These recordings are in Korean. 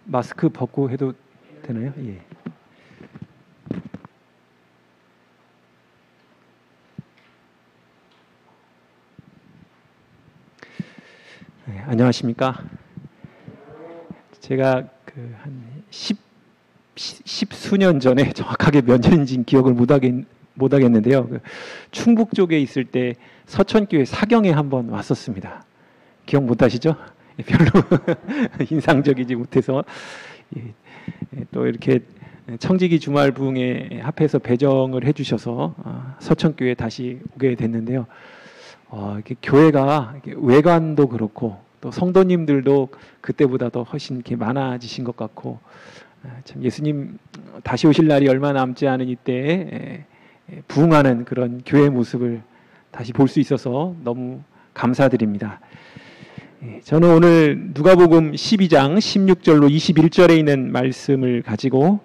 마스크 벗고 해도 되나요? 예. 네, 안녕하십니까? 제가 한 십수년 전에 정확하게 몇 년인지 기억을 못 하겠는데요. 충북 쪽에 있을 때 서천교회 사경에 한번 왔었습니다. 기억 못 하시죠? 별로 인상적이지 못해서 또 이렇게 청지기 주말 부흥회 합해서 배정을 해주셔서 서천교회 다시 오게 됐는데요. 이렇게 교회가 외관도 그렇고 또 성도님들도 그때보다 더 훨씬 이렇게 많아지신 것 같고 참 예수님 다시 오실 날이 얼마 남지 않은 이때에 부흥하는 그런 교회 모습을 다시 볼 수 있어서 너무 감사드립니다. 저는 오늘 누가복음 12장 16절로 21절에 있는 말씀을 가지고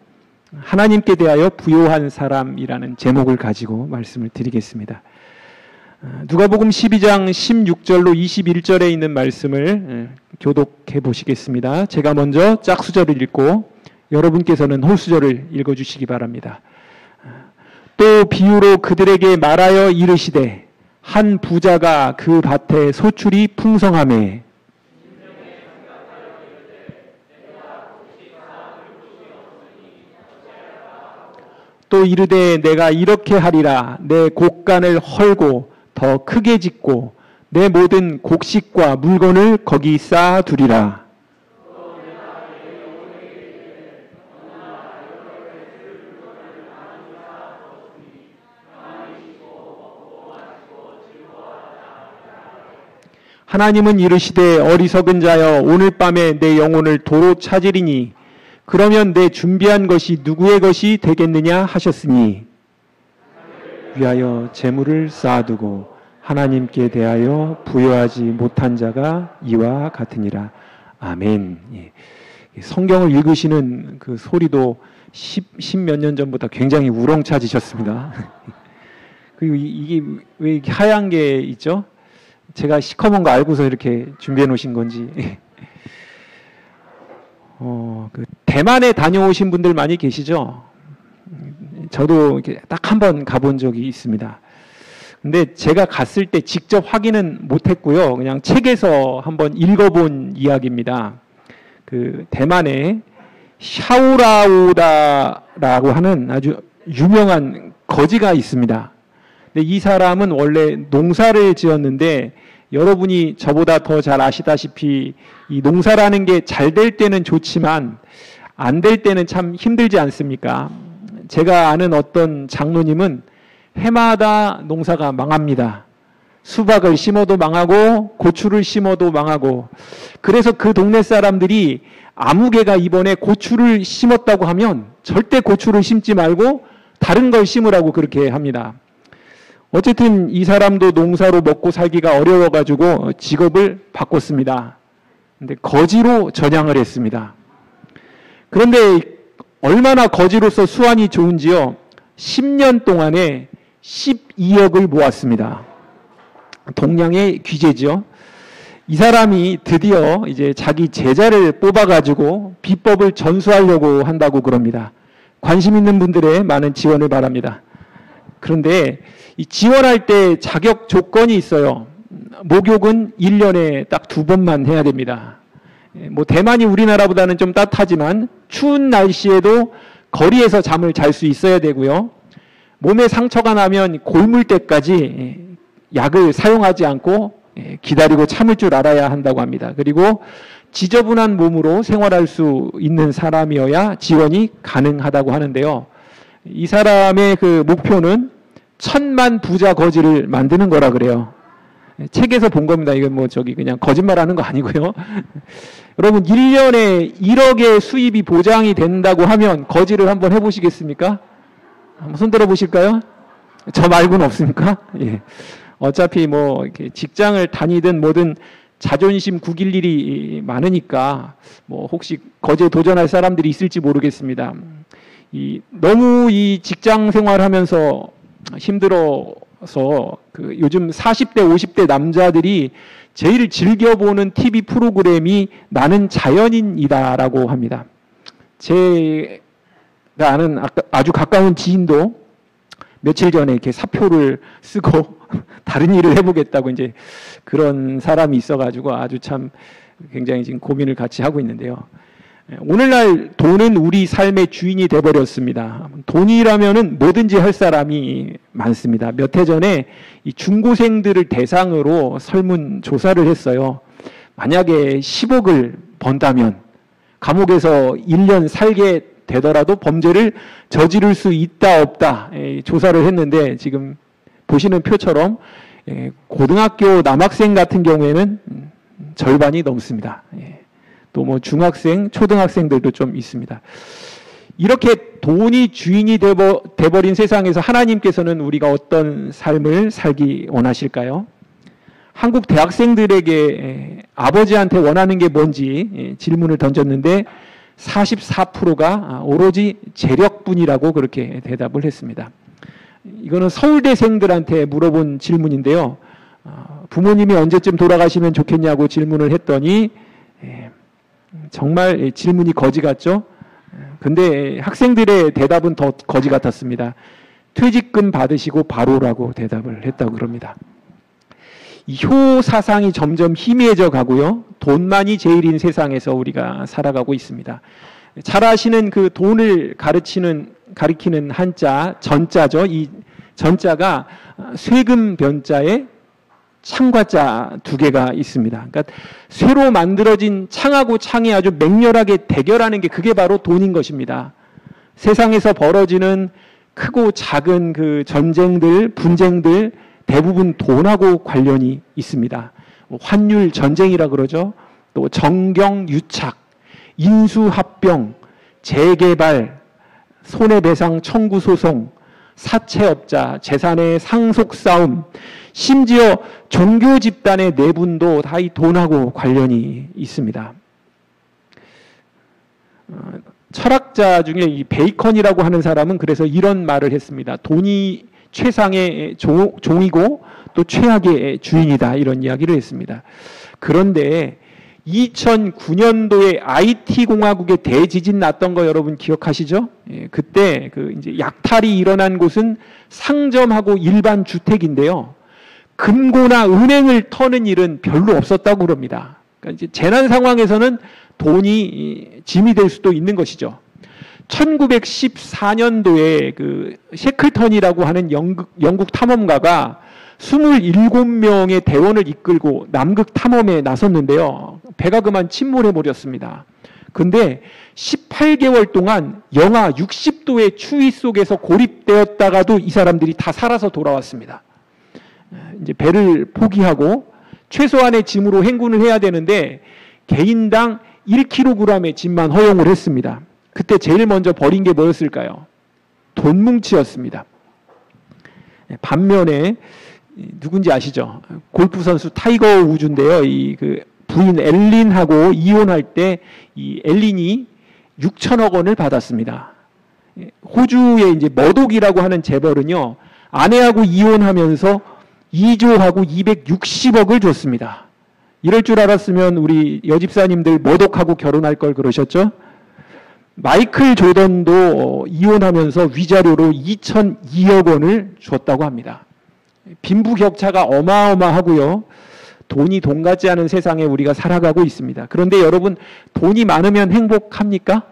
하나님께 대하여 부요한 사람이라는 제목을 가지고 말씀을 드리겠습니다. 누가복음 12장 16절로 21절에 있는 말씀을 교독해 보시겠습니다. 제가 먼저 짝수절을 읽고 여러분께서는 홀수절을 읽어주시기 바랍니다. 또 비유로 그들에게 말하여 이르시되 한 부자가 그 밭에 소출이 풍성하매 또 이르되 내가 이렇게 하리라. 내 곡간을 헐고 더 크게 짓고 내 모든 곡식과 물건을 거기 쌓아두리라. 하나님은 이르시되 어리석은 자여 오늘 밤에 내 영혼을 도로 찾으리니 그러면 내 준비한 것이 누구의 것이 되겠느냐 하셨으니 위하여 재물을 쌓아두고 하나님께 대하여 부여하지 못한 자가 이와 같으니라. 아멘. 예. 성경을 읽으시는 그 소리도 십몇 년 전보다 굉장히 우렁차지셨습니다. 그리고 이게 왜 이렇게 하얀 게 있죠? 제가 시커먼 거 알고서 이렇게 준비해 놓으신 건지. 대만에 다녀오신 분들 많이 계시죠? 저도 이렇게 딱 한 번 가본 적이 있습니다. 근데 제가 갔을 때 직접 확인은 못했고요. 그냥 책에서 한번 읽어본 이야기입니다. 그 대만에 샤오라오다라고 하는 아주 유명한 거지가 있습니다. 근데 이 사람은 원래 농사를 지었는데 여러분이 저보다 더 잘 아시다시피 이 농사라는 게 잘 될 때는 좋지만 안 될 때는 참 힘들지 않습니까? 제가 아는 어떤 장로님은 해마다 농사가 망합니다. 수박을 심어도 망하고 고추를 심어도 망하고 그래서 그 동네 사람들이 아무개가 이번에 고추를 심었다고 하면 절대 고추를 심지 말고 다른 걸 심으라고 그렇게 합니다. 어쨌든 이 사람도 농사로 먹고 살기가 어려워가지고 직업을 바꿨습니다. 근데 거지로 전향을 했습니다. 그런데 얼마나 거지로서 수완이 좋은지요. 10년 동안에 12억을 모았습니다. 동양의 귀재죠. 이 사람이 드디어 이제 자기 제자를 뽑아가지고 비법을 전수하려고 한다고 그럽니다. 관심 있는 분들의 많은 지원을 바랍니다. 그런데 이 지원할 때 자격 조건이 있어요. 목욕은 1년에 딱 2번만 해야 됩니다. 뭐 대만이 우리나라보다는 좀 따뜻하지만 추운 날씨에도 거리에서 잠을 잘 수 있어야 되고요. 몸에 상처가 나면 골물 때까지 약을 사용하지 않고 기다리고 참을 줄 알아야 한다고 합니다. 그리고 지저분한 몸으로 생활할 수 있는 사람이어야 지원이 가능하다고 하는데요. 이 사람의 그 목표는 1000만 부자 거지를 만드는 거라 그래요. 책에서 본 겁니다. 이건 뭐 그냥 거짓말하는 거 아니고요. 여러분 1년에 1억의 수입이 보장이 된다고 하면 거지를 한번 해보시겠습니까? 한번 손 들어 보실까요? 저 말고는 없습니까? 예. 어차피 뭐 이렇게 직장을 다니든 뭐든 자존심 구길 일이 많으니까 뭐 혹시 거지에 도전할 사람들이 있을지 모르겠습니다. 너무 이 직장 생활하면서 힘들어서 그 요즘 40대, 50대 남자들이 제일 즐겨보는 TV 프로그램이 나는 자연인이다라고 합니다. 제가 아는 아주 가까운 지인도 며칠 전에 이렇게 사표를 쓰고 다른 일을 해보겠다고 이제 그런 사람이 있어가지고 아주 참 굉장히 지금 고민을 같이 하고 있는데요. 오늘날 돈은 우리 삶의 주인이 돼버렸습니다. 돈이라면은 뭐든지 할 사람이 많습니다. 몇 해 전에 이 중고생들을 대상으로 설문조사를 했어요. 만약에 10억을 번다면 감옥에서 1년 살게 되더라도 범죄를 저지를 수 있다 없다 조사를 했는데 지금 보시는 표처럼 고등학교 남학생 같은 경우에는 절반이 넘습니다. 또 뭐 중학생, 초등학생들도 좀 있습니다. 이렇게 돈이 주인이 돼버린 세상에서 하나님께서는 우리가 어떤 삶을 살기 원하실까요? 한국 대학생들에게 아버지한테 원하는 게 뭔지 질문을 던졌는데 44%가 오로지 재력뿐이라고 그렇게 대답을 했습니다. 이거는 서울대생들한테 물어본 질문인데요. 부모님이 언제쯤 돌아가시면 좋겠냐고 질문을 했더니 정말 질문이 거지 같죠? 근데 학생들의 대답은 더 거지 같았습니다. 퇴직금 받으시고 바로라고 대답을 했다고 그럽니다. 이 효 사상이 점점 희미해져 가고요. 돈만이 제일인 세상에서 우리가 살아가고 있습니다. 잘 아시는 그 돈을 가리키는 한자, 전자죠. 이 전자가 쇠금 변자에 창과자 두 개가 있습니다. 그러니까 쇠로 만들어진 창하고 창이 아주 맹렬하게 대결하는 게 그게 바로 돈인 것입니다. 세상에서 벌어지는 크고 작은 그 전쟁들, 분쟁들 대부분 돈하고 관련이 있습니다. 환율 전쟁이라 그러죠. 또 정경 유착, 인수합병, 재개발, 손해배상 청구 소송, 사채업자, 재산의 상속 싸움, 심지어 종교 집단의 내분도 다 이 돈하고 관련이 있습니다. 철학자 중에 이 베이컨이라고 하는 사람은 그래서 이런 말을 했습니다. 돈이 최상의 종이고 또 최악의 주인이다, 이런 이야기를 했습니다. 그런데 2009년도에 IT 공화국에 대지진 났던 거 여러분 기억하시죠? 예, 그때 그 이제 약탈이 일어난 곳은 상점하고 일반 주택인데요. 금고나 은행을 터는 일은 별로 없었다고 그럽니다. 그러니까 이제 재난 상황에서는 돈이 짐이 될 수도 있는 것이죠. 1914년도에 그 셰클턴이라고 하는 영국 탐험가가 27명의 대원을 이끌고 남극 탐험에 나섰는데요. 배가 그만 침몰해 버렸습니다. 근데 18개월 동안 영하 60도의 추위 속에서 고립되었다가도 이 사람들이 다 살아서 돌아왔습니다. 이제 배를 포기하고 최소한의 짐으로 행군을 해야 되는데 개인당 1kg의 짐만 허용을 했습니다. 그때 제일 먼저 버린 게 뭐였을까요? 돈 뭉치였습니다. 반면에 누군지 아시죠? 골프 선수 타이거 우즈인데요. 이 그 부인 엘린하고 이혼할 때 이 엘린이 6천억 원을 받았습니다. 호주의 이제 머독이라고 하는 재벌은요, 아내하고 이혼하면서 2조하고 260억을 줬습니다. 이럴 줄 알았으면 우리 여집사님들 머독하고 결혼할 걸 그러셨죠? 마이클 조던도 이혼하면서 위자료로 2,002억 원을 줬다고 합니다. 빈부격차가 어마어마하고요. 돈이 돈 같지 않은 세상에 우리가 살아가고 있습니다. 그런데 여러분, 돈이 많으면 행복합니까?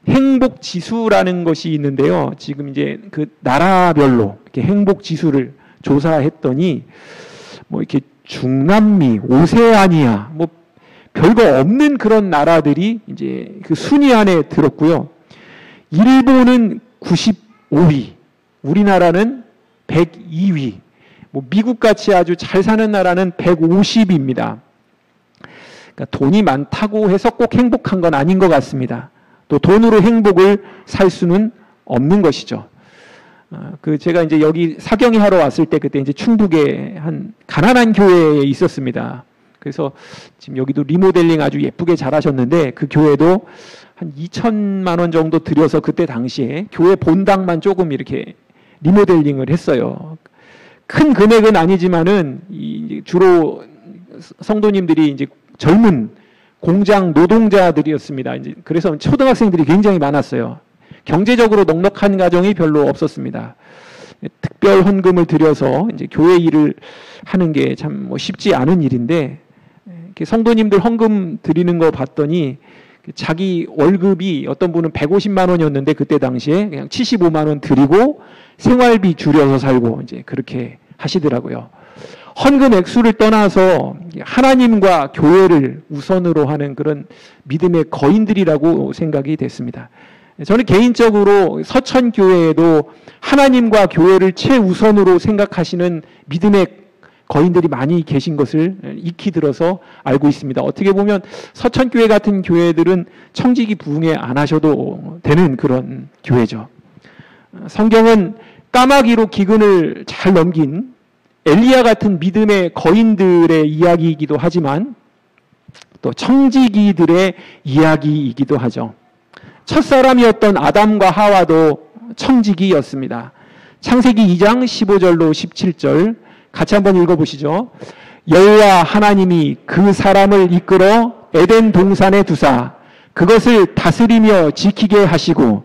행복 지수라는 것이 있는데요. 지금 이제 그 나라별로 이렇게 행복 지수를 조사했더니 뭐 이렇게 중남미, 오세아니아, 뭐 별거 없는 그런 나라들이 이제 그 순위 안에 들었고요. 일본은 95위, 우리나라는 102위, 뭐 미국같이 아주 잘 사는 나라는 150위입니다. 그러니까 돈이 많다고 해서 꼭 행복한 건 아닌 것 같습니다. 또 돈으로 행복을 살 수는 없는 것이죠. 그 제가 이제 여기 사경이 하러 왔을 때 그때 이제 충북에 한 가난한 교회에 있었습니다. 그래서 지금 여기도 리모델링 아주 예쁘게 잘 하셨는데 그 교회도 한 2천만 원 정도 들여서 그때 당시에 교회 본당만 조금 이렇게 리모델링을 했어요. 큰 금액은 아니지만은 주로 성도님들이 이제 젊은 공장 노동자들이었습니다. 이제 그래서 초등학생들이 굉장히 많았어요. 경제적으로 넉넉한 가정이 별로 없었습니다. 특별 헌금을 들여서 이제 교회 일을 하는 게 참 뭐 쉽지 않은 일인데, 이렇게 성도님들 헌금 드리는 거 봤더니 자기 월급이 어떤 분은 150만 원이었는데 그때 당시에 그냥 75만 원 드리고 생활비 줄여서 살고 이제 그렇게 하시더라고요. 헌금 액수를 떠나서 하나님과 교회를 우선으로 하는 그런 믿음의 거인들이라고 생각이 됐습니다. 저는 개인적으로 서천교회에도 하나님과 교회를 최우선으로 생각하시는 믿음의 거인들이 많이 계신 것을 익히 들어서 알고 있습니다. 어떻게 보면 서천교회 같은 교회들은 청지기 부흥회 안 하셔도 되는 그런 교회죠. 성경은 까마귀로 기근을 잘 넘긴 엘리야 같은 믿음의 거인들의 이야기이기도 하지만 또 청지기들의 이야기이기도 하죠. 첫사람이었던 아담과 하와도 청지기였습니다. 창세기 2장 15절로 17절 같이 한번 읽어보시죠. 여호와 하나님이 그 사람을 이끌어 에덴 동산에 두사 그것을 다스리며 지키게 하시고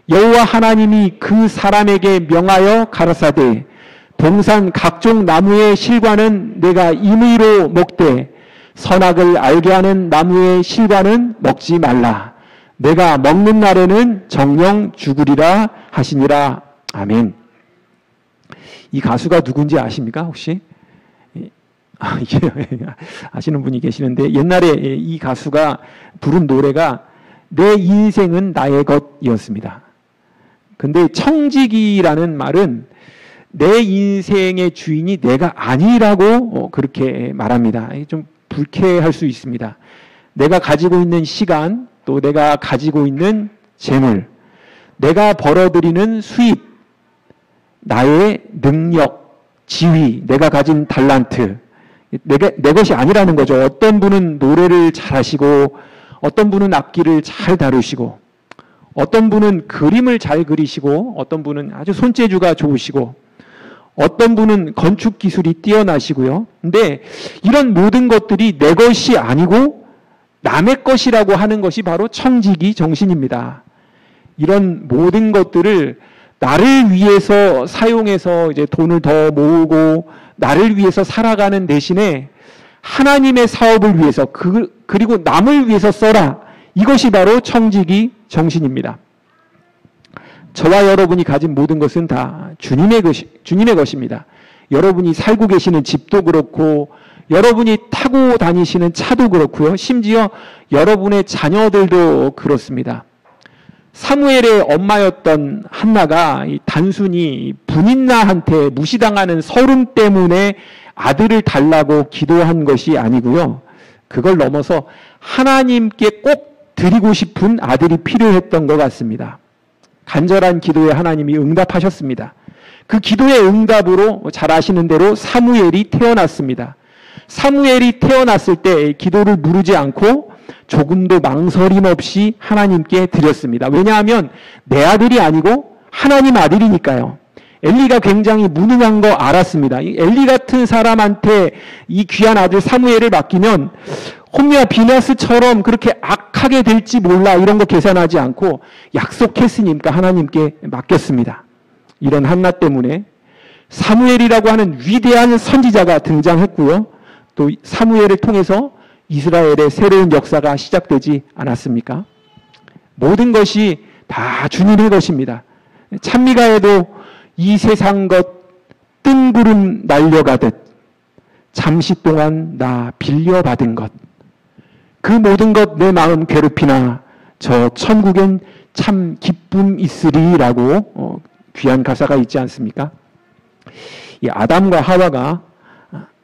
여호와 하나님이 그 사람에게 명하여 가라사대 동산 각종 나무의 실과는 내가 임의로 먹되 선악을 알게 하는 나무의 실과는 먹지 말라. 내가 먹는 날에는 정령 죽으리라 하시니라. 아멘. 이 가수가 누군지 아십니까 혹시? 아시는 분이 계시는데 옛날에 이 가수가 부른 노래가 내 인생은 나의 것이었습니다. 근데 청지기라는 말은 내 인생의 주인이 내가 아니라고 그렇게 말합니다. 좀 불쾌할 수 있습니다. 내가 가지고 있는 시간, 또 내가 가지고 있는 재물, 내가 벌어들이는 수입, 나의 능력, 지위, 내가 가진 달란트, 내 것이 아니라는 거죠. 어떤 분은 노래를 잘하시고 어떤 분은 악기를 잘 다루시고 어떤 분은 그림을 잘 그리시고 어떤 분은 아주 손재주가 좋으시고 어떤 분은 건축 기술이 뛰어나시고요. 근데 이런 모든 것들이 내 것이 아니고 남의 것이라고 하는 것이 바로 청지기 정신입니다. 이런 모든 것들을 나를 위해서 사용해서 이제 돈을 더 모으고 나를 위해서 살아가는 대신에 하나님의 사업을 위해서 그리고 남을 위해서 써라. 이것이 바로 청지기 정신입니다. 저와 여러분이 가진 모든 것은 다 주님의 것입니다. 여러분이 살고 계시는 집도 그렇고 여러분이 타고 다니시는 차도 그렇고요. 심지어 여러분의 자녀들도 그렇습니다. 사무엘의 엄마였던 한나가 단순히 분인나한테 무시당하는 서름 때문에 아들을 달라고 기도한 것이 아니고요. 그걸 넘어서 하나님께 꼭 드리고 싶은 아들이 필요했던 것 같습니다. 간절한 기도에 하나님이 응답하셨습니다. 그 기도의 응답으로 잘 아시는 대로 사무엘이 태어났습니다. 사무엘이 태어났을 때 기도를 누르지 않고 조금도 망설임 없이 하나님께 드렸습니다. 왜냐하면 내 아들이 아니고 하나님 아들이니까요. 엘리가 굉장히 무능한 거 알았습니다. 엘리 같은 사람한테 이 귀한 아들 사무엘을 맡기면 홈리와 비나스처럼 그렇게 악하게 될지 몰라 이런 거 계산하지 않고 약속했으니까 하나님께 맡겼습니다. 이런 한나 때문에 사무엘이라고 하는 위대한 선지자가 등장했고요. 또 사무엘을 통해서 이스라엘의 새로운 역사가 시작되지 않았습니까? 모든 것이 다 주님의 것입니다. 찬미가에도 이 세상 것 뜬구름 날려가듯 잠시 동안 나 빌려받은 것 그 모든 것 내 마음 괴롭히나 저 천국엔 참 기쁨 있으리라고 귀한 가사가 있지 않습니까? 이 아담과 하와가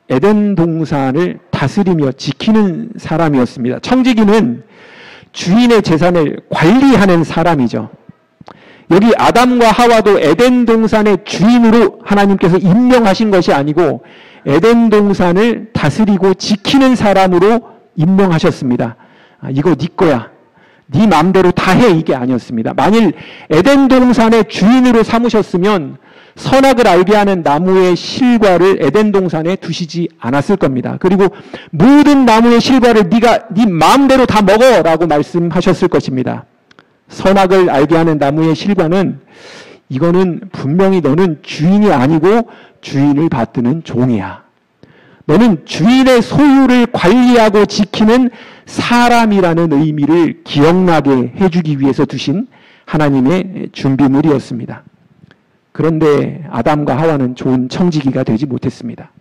에덴 동산을 다스리며 지키는 사람이었습니다. 청지기는 주인의 재산을 관리하는 사람이죠. 여기 아담과 하와도 에덴 동산의 주인으로 하나님께서 임명하신 것이 아니고 에덴 동산을 다스리고 지키는 사람으로 임명하셨습니다. 이거 네 거야. 네 마음대로 다 해. 이게 아니었습니다. 만일 에덴 동산의 주인으로 삼으셨으면 선악을 알게 하는 나무의 실과를 에덴 동산에 두시지 않았을 겁니다. 그리고 모든 나무의 실과를 네 마음대로 다 먹어라고 말씀하셨을 것입니다. 선악을 알게 하는 나무의 실과는 이거는 분명히 너는 주인이 아니고 주인을 받드는 종이야. 너는 주인의 소유를 관리하고 지키는 사람이라는 의미를 기억나게 해주기 위해서 두신 하나님의 준비물이었습니다. 그런데 아담과 하와는 좋은 청지기가 되지 못했습니다.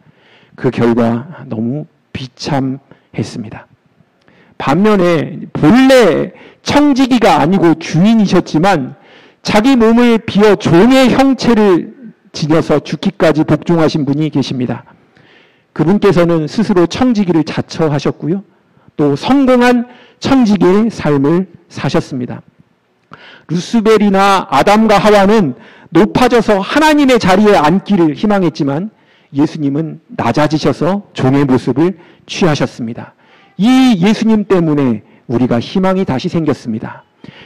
그 결과 너무 비참했습니다. 반면에 본래 청지기가 아니고 주인이셨지만 자기 몸을 비워 종의 형체를 지녀서 죽기까지 복종하신 분이 계십니다. 그분께서는 스스로 청지기를 자처하셨고요. 또 성공한 청지기의 삶을 사셨습니다. 루스벨이나 아담과 하와는 높아져서 하나님의 자리에 앉기를 희망했지만 예수님은 낮아지셔서 종의 모습을 취하셨습니다. 이 예수님 때문에 우리가 희망이 다시 생겼습니다.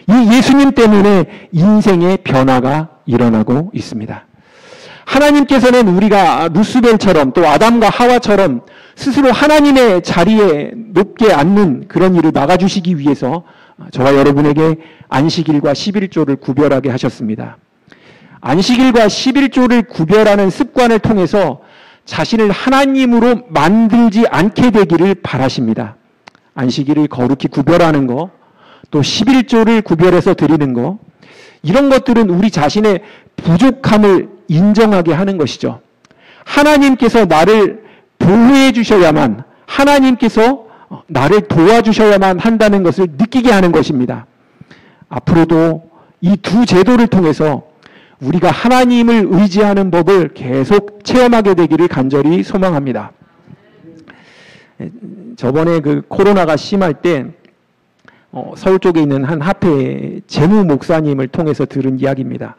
이 예수님 때문에 인생의 변화가 일어나고 있습니다. 하나님께서는 우리가 루스벨처럼 또 아담과 하와처럼 스스로 하나님의 자리에 높게 앉는 그런 일을 막아주시기 위해서 저와 여러분에게 안식일과 11조를 구별하게 하셨습니다. 안식일과 11조를 구별하는 습관을 통해서 자신을 하나님으로 만들지 않게 되기를 바라십니다. 안식일을 거룩히 구별하는 거, 또 11조를 구별해서 드리는 거, 이런 것들은 우리 자신의 부족함을 인정하게 하는 것이죠. 하나님께서 나를 보호해 주셔야만, 하나님께서 나를 도와주셔야만 한다는 것을 느끼게 하는 것입니다. 앞으로도 이 두 제도를 통해서 우리가 하나님을 의지하는 법을 계속 체험하게 되기를 간절히 소망합니다. 저번에 그 코로나가 심할 때 서울 쪽에 있는 한 합회 재무 목사님을 통해서 들은 이야기입니다.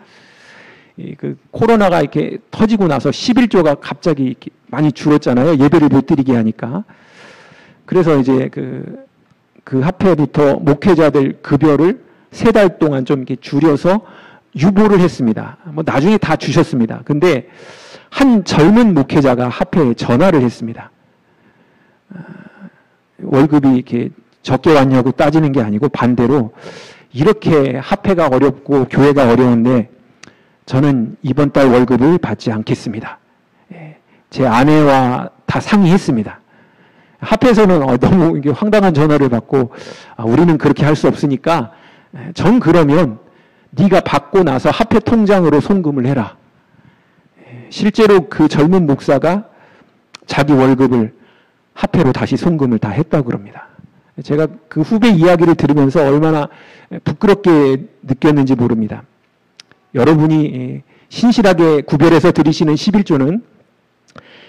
그 코로나가 이렇게 터지고 나서 11조가 갑자기 이렇게 많이 줄었잖아요. 예배를 못 드리게 하니까. 그래서 이제 그 합회부터 목회자들 급여를 3달 동안 좀 이렇게 줄여서 유보를 했습니다. 뭐 나중에 다 주셨습니다. 근데 한 젊은 목회자가 합회에 전화를 했습니다. 월급이 이렇게 적게 왔냐고 따지는 게 아니고 반대로 이렇게 합회가 어렵고 교회가 어려운데 저는 이번 달 월급을 받지 않겠습니다. 제 아내와 다 상의했습니다. 합회에서는 너무 이게 황당한 전화를 받고 우리는 그렇게 할 수 없으니까 전 그러면 네가 받고 나서 합회 통장으로 송금을 해라. 실제로 그 젊은 목사가 자기 월급을 합회로 다시 송금을 다 했다고 그럽니다. 제가 그 후배 이야기를 들으면서 얼마나 부끄럽게 느꼈는지 모릅니다. 여러분이 신실하게 구별해서 드리시는 11조는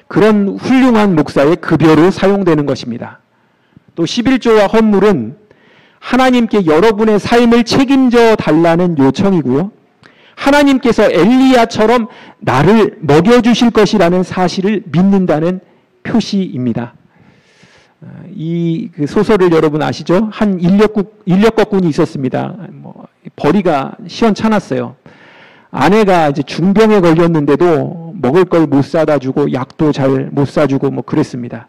그런 훌륭한 목사의 급여로 사용되는 것입니다. 또 11조와 헌물은 하나님께 여러분의 삶을 책임져 달라는 요청이고요. 하나님께서 엘리야처럼 나를 먹여주실 것이라는 사실을 믿는다는 표시입니다. 이 소설을 여러분 아시죠? 한 인력거꾼이 있었습니다. 벌이가 시원찮았어요. 아내가 이제 중병에 걸렸는데도 먹을 걸 못 사다 주고 약도 잘 못 사주고 뭐 그랬습니다.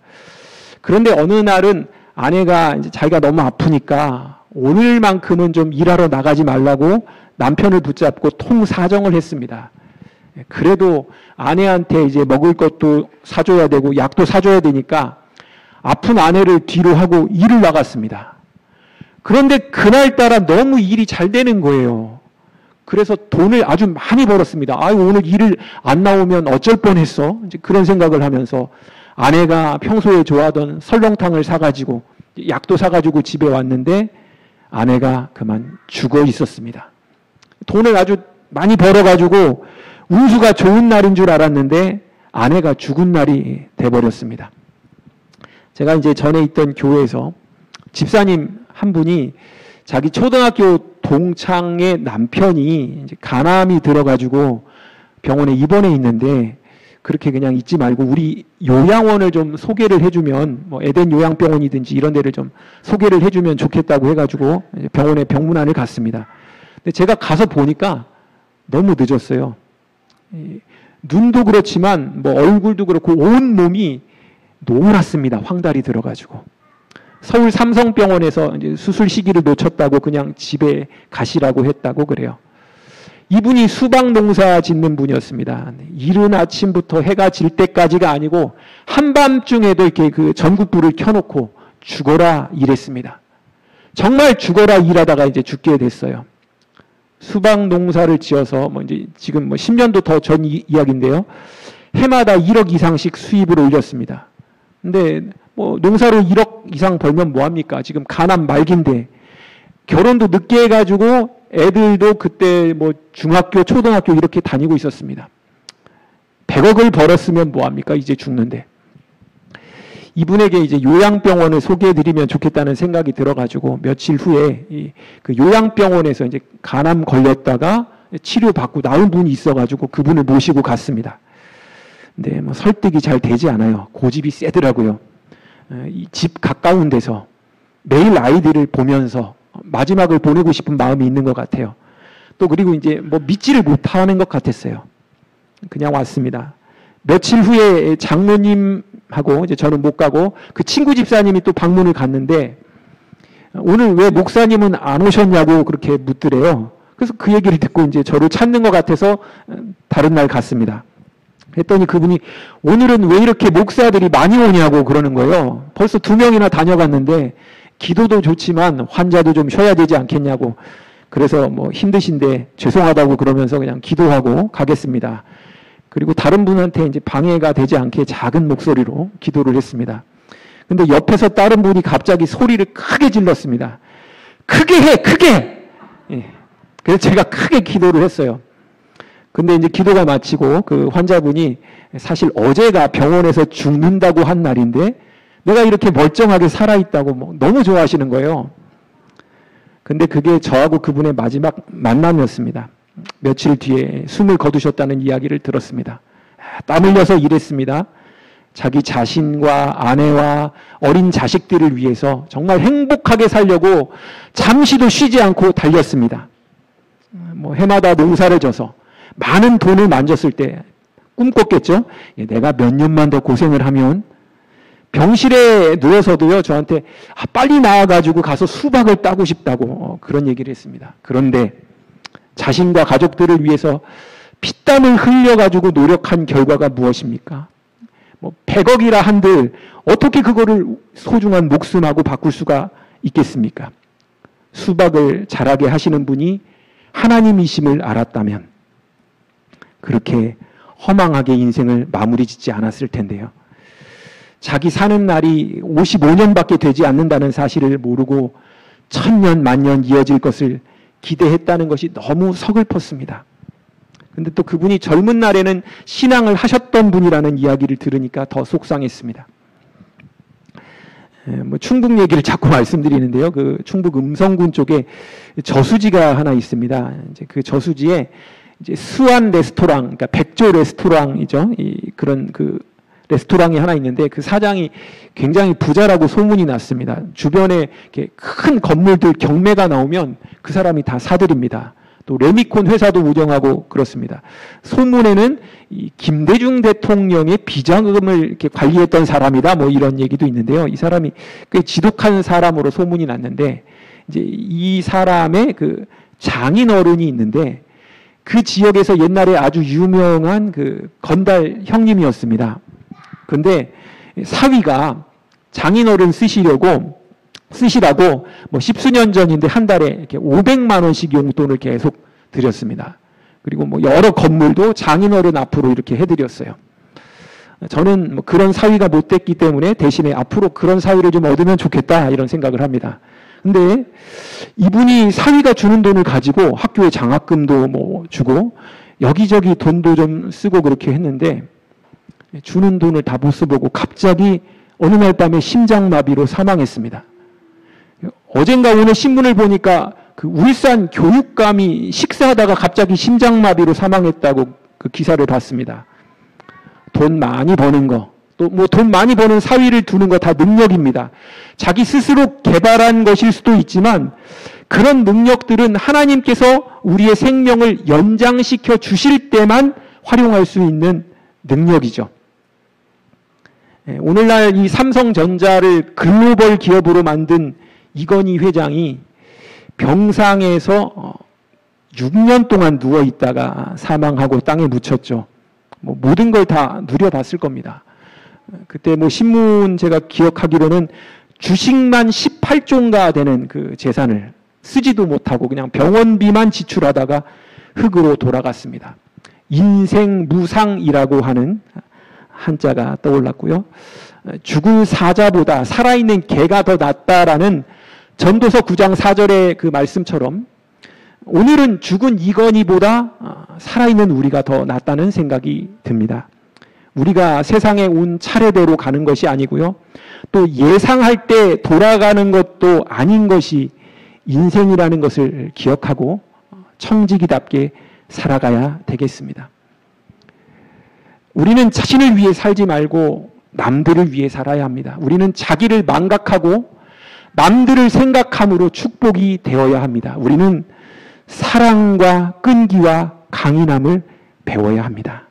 그런데 어느 날은 아내가 이제 자기가 너무 아프니까 오늘만큼은 좀 일하러 나가지 말라고 남편을 붙잡고 통사정을 했습니다. 그래도 아내한테 이제 먹을 것도 사줘야 되고 약도 사줘야 되니까 아픈 아내를 뒤로 하고 일을 나갔습니다. 그런데 그날따라 너무 일이 잘 되는 거예요. 그래서 돈을 아주 많이 벌었습니다. 오늘 일을 안 나오면 어쩔 뻔했어. 이제 그런 생각을 하면서 아내가 평소에 좋아하던 설렁탕을 사가지고 약도 사가지고 집에 왔는데 아내가 그만 죽어 있었습니다. 돈을 아주 많이 벌어가지고 운수가 좋은 날인 줄 알았는데 아내가 죽은 날이 돼버렸습니다. 제가 이제 전에 있던 교회에서 집사님 한 분이 자기 초등학교 동창의 남편이 이제 간암이 들어가지고 병원에 입원해 있는데 그렇게 그냥 있지 말고 우리 요양원을 좀 소개를 해주면 뭐 에덴 요양병원이든지 이런 데를 좀 소개를 해주면 좋겠다고 해가지고 병원에 병문안을 갔습니다. 근데 제가 가서 보니까 너무 늦었어요. 눈도 그렇지만 뭐 얼굴도 그렇고 온 몸이 노랗습니다. 황달이 들어가지고. 서울 삼성병원에서 이제 수술 시기를 놓쳤다고 그냥 집에 가시라고 했다고 그래요. 이분이 수박 농사 짓는 분이었습니다. 이른 아침부터 해가 질 때까지가 아니고 한밤중에도 이렇게 그 전구불을 켜놓고 죽어라 일했습니다. 정말 죽어라 일하다가 이제 죽게 됐어요. 수박 농사를 지어서 뭐 이제 지금 뭐 10년도 더 전 이야기인데요. 해마다 1억 이상씩 수입을 올렸습니다. 근데 뭐 농사로 1억 이상 벌면 뭐합니까? 지금 가난 말기인데 결혼도 늦게 해가지고 애들도 그때 뭐 중학교, 초등학교 이렇게 다니고 있었습니다. 100억을 벌었으면 뭐합니까? 이제 죽는데. 이분에게 이제 요양병원을 소개해드리면 좋겠다는 생각이 들어가지고 며칠 후에 그 요양병원에서 이제 간암 걸렸다가 치료받고 나온 분이 있어가지고 그분을 모시고 갔습니다. 근데 뭐 설득이 잘 되지 않아요. 고집이 세더라고요. 이 집 가까운 데서 매일 아이들을 보면서 마지막을 보내고 싶은 마음이 있는 것 같아요. 또 그리고 이제 뭐 믿지를 못하는 것 같았어요. 그냥 왔습니다. 며칠 후에 장로님하고 이제 저는 못 가고 그 친구 집사님이 또 방문을 갔는데 오늘 왜 목사님은 안 오셨냐고 그렇게 묻더래요. 그래서 그 얘기를 듣고 이제 저를 찾는 것 같아서 다른 날 갔습니다. 했더니 그분이 오늘은 왜 이렇게 목사들이 많이 오냐고 그러는 거예요. 벌써 2명이나 다녀갔는데 기도도 좋지만 환자도 좀 쉬어야 되지 않겠냐고. 그래서 뭐 힘드신데 죄송하다고 그러면서 그냥 기도하고 가겠습니다. 그리고 다른 분한테 이제 방해가 되지 않게 작은 목소리로 기도를 했습니다. 근데 옆에서 다른 분이 갑자기 소리를 크게 질렀습니다. 크게 해! 크게! 예. 그래서 제가 크게 기도를 했어요. 근데 이제 기도가 마치고 그 환자분이 사실 어제가 병원에서 죽는다고 한 날인데 내가 이렇게 멀쩡하게 살아있다고 뭐 너무 좋아하시는 거예요. 근데 그게 저하고 그분의 마지막 만남이었습니다. 며칠 뒤에 숨을 거두셨다는 이야기를 들었습니다. 땀 흘려서 일했습니다. 자기 자신과 아내와 어린 자식들을 위해서 정말 행복하게 살려고 잠시도 쉬지 않고 달렸습니다. 뭐 해마다 농사를 져서 많은 돈을 만졌을 때 꿈꿨겠죠. 내가 몇 년만 더 고생을 하면 병실에 누워서도요 저한테 빨리 나와가지고 가서 수박을 따고 싶다고 그런 얘기를 했습니다. 그런데 자신과 가족들을 위해서 피땀을 흘려가지고 노력한 결과가 무엇입니까? 뭐 100억이라 한들 어떻게 그거를 소중한 목숨하고 바꿀 수가 있겠습니까? 수박을 자라게 하시는 분이 하나님이심을 알았다면 그렇게 허망하게 인생을 마무리 짓지 않았을 텐데요. 자기 사는 날이 55년밖에 되지 않는다는 사실을 모르고 1000년, 만년 이어질 것을 기대했다는 것이 너무 서글펐습니다. 근데 또 그분이 젊은 날에는 신앙을 하셨던 분이라는 이야기를 들으니까 더 속상했습니다. 뭐 충북 얘기를 자꾸 말씀드리는데요. 그 충북 음성군 쪽에 저수지가 하나 있습니다. 이제 그 저수지에 이제 수안 레스토랑, 그러니까 백조 레스토랑이죠. 그런 그 레스토랑이 하나 있는데 그 사장이 굉장히 부자라고 소문이 났습니다. 주변에 이렇게 큰 건물들 경매가 나오면 그 사람이 다 사들입니다. 또 레미콘 회사도 운영하고 그렇습니다. 소문에는 이 김대중 대통령의 비자금을 이렇게 관리했던 사람이다 뭐 이런 얘기도 있는데요. 이 사람이 꽤 지독한 사람으로 소문이 났는데 이제 이 사람의 그 장인 어른이 있는데 그 지역에서 옛날에 아주 유명한 그 건달 형님이었습니다. 근데 사위가 장인어른 쓰시라고 뭐 10수년 전인데 한 달에 이렇게 500만 원씩 용돈을 계속 드렸습니다. 그리고 뭐 여러 건물도 장인어른 앞으로 이렇게 해드렸어요. 저는 뭐 그런 사위가 못 됐기 때문에 대신에 앞으로 그런 사위를 좀 얻으면 좋겠다 이런 생각을 합니다. 근데 이분이 사위가 주는 돈을 가지고 학교에 장학금도 뭐 주고 여기저기 돈도 좀 쓰고 그렇게 했는데 주는 돈을 다 못 써보고 갑자기 어느 날 밤에 심장마비로 사망했습니다. 어젠가 오늘 신문을 보니까 그 울산 교육감이 식사하다가 갑자기 심장마비로 사망했다고 그 기사를 봤습니다. 돈 많이 버는 거, 또 뭐 돈 많이 버는 사위를 두는 거 다 능력입니다. 자기 스스로 개발한 것일 수도 있지만 그런 능력들은 하나님께서 우리의 생명을 연장시켜 주실 때만 활용할 수 있는 능력이죠. 오늘날 이 삼성전자를 글로벌 기업으로 만든 이건희 회장이 병상에서 6년 동안 누워 있다가 사망하고 땅에 묻혔죠. 모든 걸 다 누려봤을 겁니다. 그때 신문 제가 기억하기로는 주식만 18조인가 되는 그 재산을 쓰지도 못하고 그냥 병원비만 지출하다가 흙으로 돌아갔습니다. 인생무상이라고 하는 한자가 떠올랐고요. 죽은 사자보다 살아있는 개가 더 낫다라는 전도서 9장 4절의 그 말씀처럼 오늘은 죽은 이건희보다 살아있는 우리가 더 낫다는 생각이 듭니다. 우리가 세상에 온 차례대로 가는 것이 아니고요. 또 예상할 때 돌아가는 것도 아닌 것이 인생이라는 것을 기억하고 청지기답게 살아가야 되겠습니다. 우리는 자신을 위해 살지 말고 남들을 위해 살아야 합니다. 우리는 자기를 망각하고 남들을 생각함으로 축복이 되어야 합니다. 우리는 사랑과 끈기와 강인함을 배워야 합니다.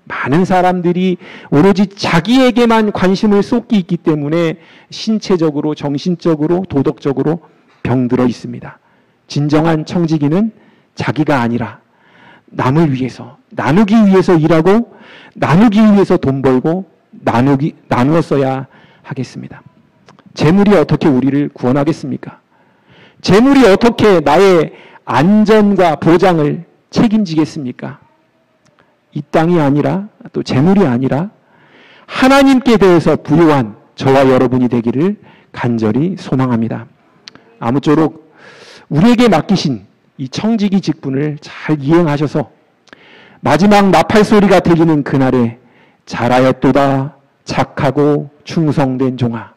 많은 사람들이 오로지 자기에게만 관심을 쏟기 있기 때문에 신체적으로, 정신적으로, 도덕적으로 병들어 있습니다. 진정한 청지기는 자기가 아니라 남을 위해서, 나누기 위해서 일하고 나누기 위해서 돈 벌고 나누어 써야 하겠습니다. 재물이 어떻게 우리를 구원하겠습니까? 재물이 어떻게 나의 안전과 보장을 책임지겠습니까? 이 땅이 아니라 또 재물이 아니라 하나님께 대해서 부요한 저와 여러분이 되기를 간절히 소망합니다. 아무쪼록 우리에게 맡기신 이 청지기 직분을 잘 이행하셔서 마지막 나팔 소리가 들리는 그날에 잘하였도다 착하고 충성된 종아,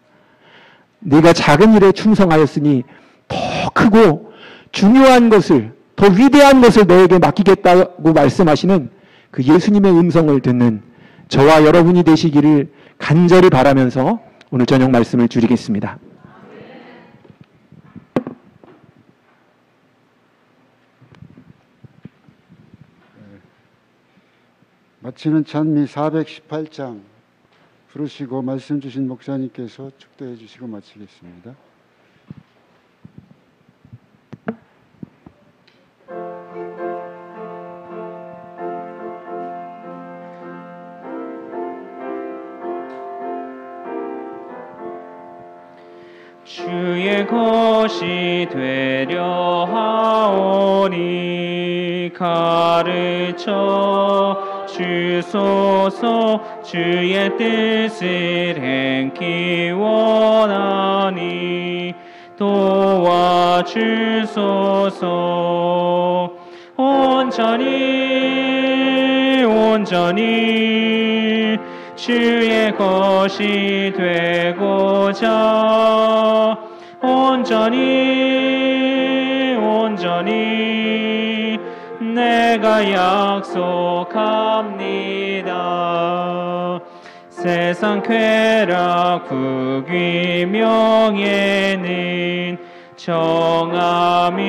네가 작은 일에 충성하였으니 더 크고 중요한 것을, 더 위대한 것을 너에게 맡기겠다고 말씀하시는 그 예수님의 음성을 듣는 저와 여러분이 되시기를 간절히 바라면서 오늘 저녁 말씀을 줄이겠습니다. 마치는 찬미 418장 부르시고 말씀 주신 목사님께서 축도해 주시고 마치겠습니다. 주의 것이 되려 하오니 가르쳐 주소서. 주의 뜻을 행기 원하니 도와주소서. 온전히 주의 것이 되고자 온전히 내가 약속합니다. 세상 쾌락 부귀 명예는 정함이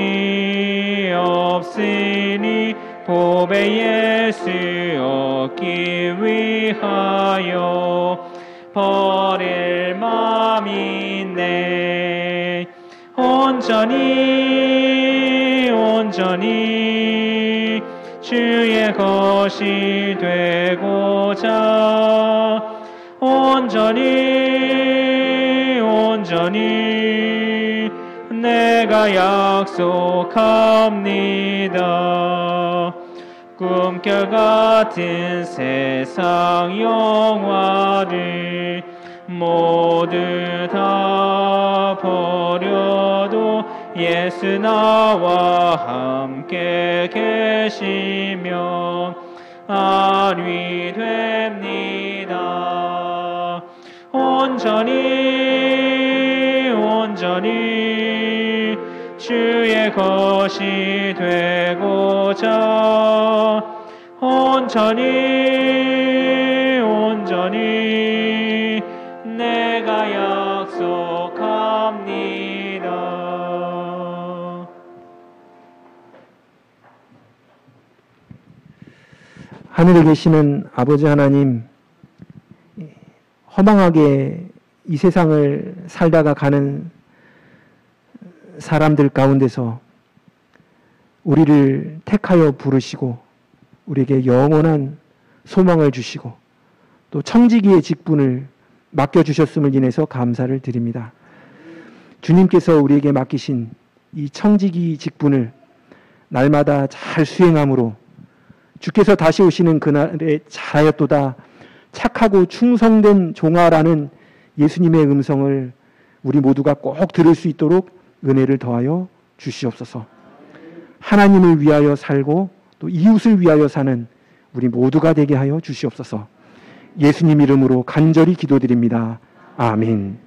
없으니 보배 예수 얻기 위하여 버릴 맘이네. 온전히 주의 것이 되고자 온전히 내가 약속합니다. 꿈결같은 세상 영화를 모두 다 버려도 예수 나와 함께 계시면 안위 됩니다. 온전히 주의 것이 되고자 온전히 내가 약속합니다. 하늘에 계시는 아버지 하나님, 허망하게 이 세상을 살다가 가는 사람들 가운데서 우리를 택하여 부르시고 우리에게 영원한 소망을 주시고 또 청지기의 직분을 맡겨주셨음을 인해서 감사를 드립니다. 주님께서 우리에게 맡기신 이 청지기 직분을 날마다 잘 수행함으로 주께서 다시 오시는 그날에 잘하였도다 착하고 충성된 종아라는 예수님의 음성을 우리 모두가 꼭 들을 수 있도록 은혜를 더하여 주시옵소서. 하나님을 위하여 살고 또 이웃을 위하여 사는 우리 모두가 되게 하여 주시옵소서. 예수님 이름으로 간절히 기도드립니다. 아멘.